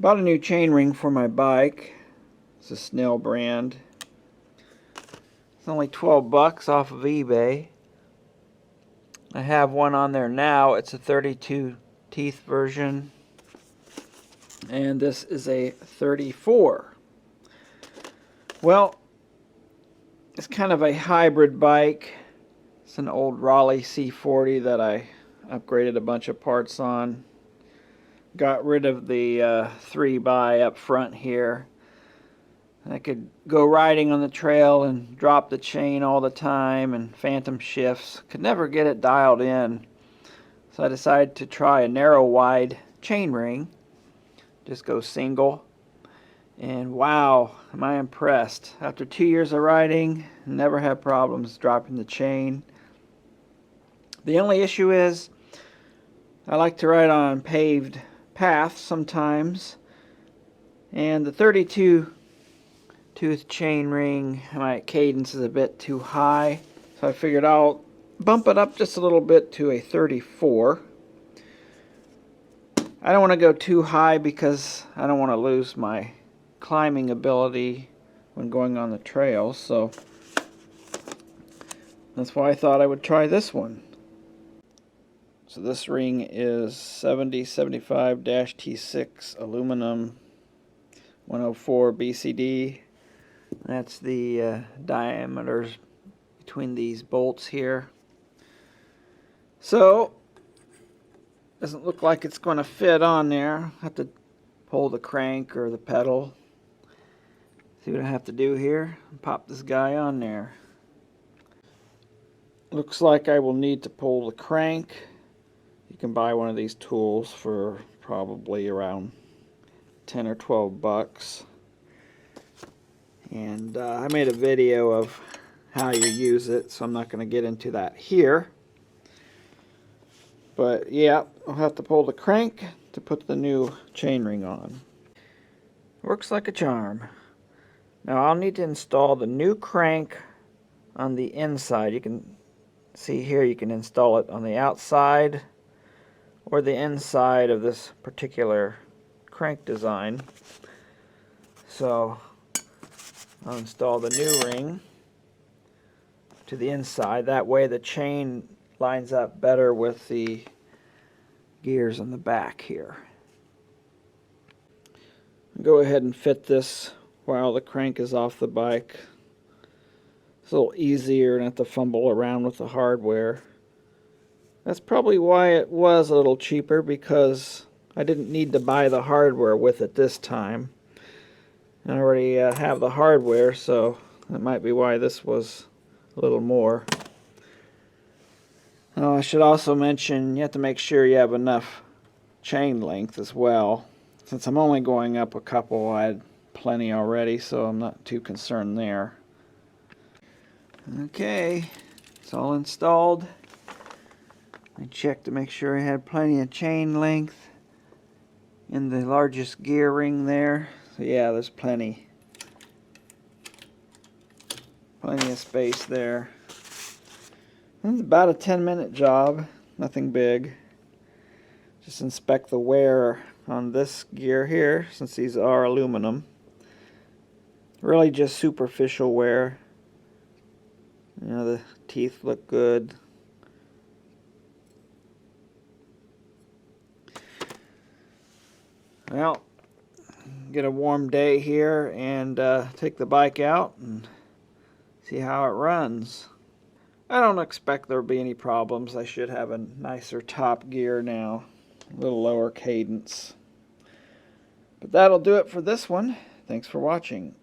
Bought a new chain ring for my bike. It's a Snell brand. It's only 12 bucks off of eBay. I have one on there now. It's a 32 teeth version. And this is a 34. Well, it's kind of a hybrid bike. It's an old Raleigh C40 that I upgraded a bunch of parts on. Got rid of the 3x up front here. I could go riding on the trail and drop the chain all the time and phantom shifts. Could never get it dialed in. So I decided to try a narrow wide chain ring. Just go single. And wow, am I impressed. After 2 years of riding, never had problems dropping the chain. The only issue is I like to ride on paved paths sometimes, and the 32 tooth chain ring, my cadence is a bit too high, so I figured I'll bump it up just a little bit to a 34. I don't want to go too high because I don't want to lose my climbing ability when going on the trail, so that's why I thought I would try this one. So this ring is 7075-T6 aluminum 104 BCD. That's the diameters between these bolts here. So, doesn't look like it's going to fit on there. I have to pull the crank or the pedal. See what I have to do here? Pop this guy on there. Looks like I will need to pull the crank. You can buy one of these tools for probably around 10 or 12 bucks. And I made a video of how you use it, so I'm not going to get into that here. But yeah, I'll have to pull the crank to put the new chainring on. Works like a charm. Now I'll need to install the new crank on the inside. You can see here you can install it on the outside or the inside of this particular crank design. So I'll install the new ring to the inside. That way the chain lines up better with the gears on the back here. Go ahead and fit this while the crank is off the bike. It's a little easier and have to fumble around with the hardware. That's probably why it was a little cheaper, because I didn't need to buy the hardware with it this time. I already have the hardware, so that might be why this was a little more. Oh, I should also mention you have to make sure you have enough chain length as well. Since I'm only going up a couple, I had plenty already, so I'm not too concerned there. Okay, it's all installed. I checked to make sure I had plenty of chain length in the largest gear ring there. So yeah, there's plenty of space there. It's about a 10-minute job, nothing big. Just inspect the wear on this gear here, since these are aluminum. Really just superficial wear. You know, the teeth look good. Well, get a warm day here and take the bike out and see how it runs. I don't expect there will be any problems. I should have a nicer top gear now, a little lower cadence. But that'll do it for this one. Thanks for watching.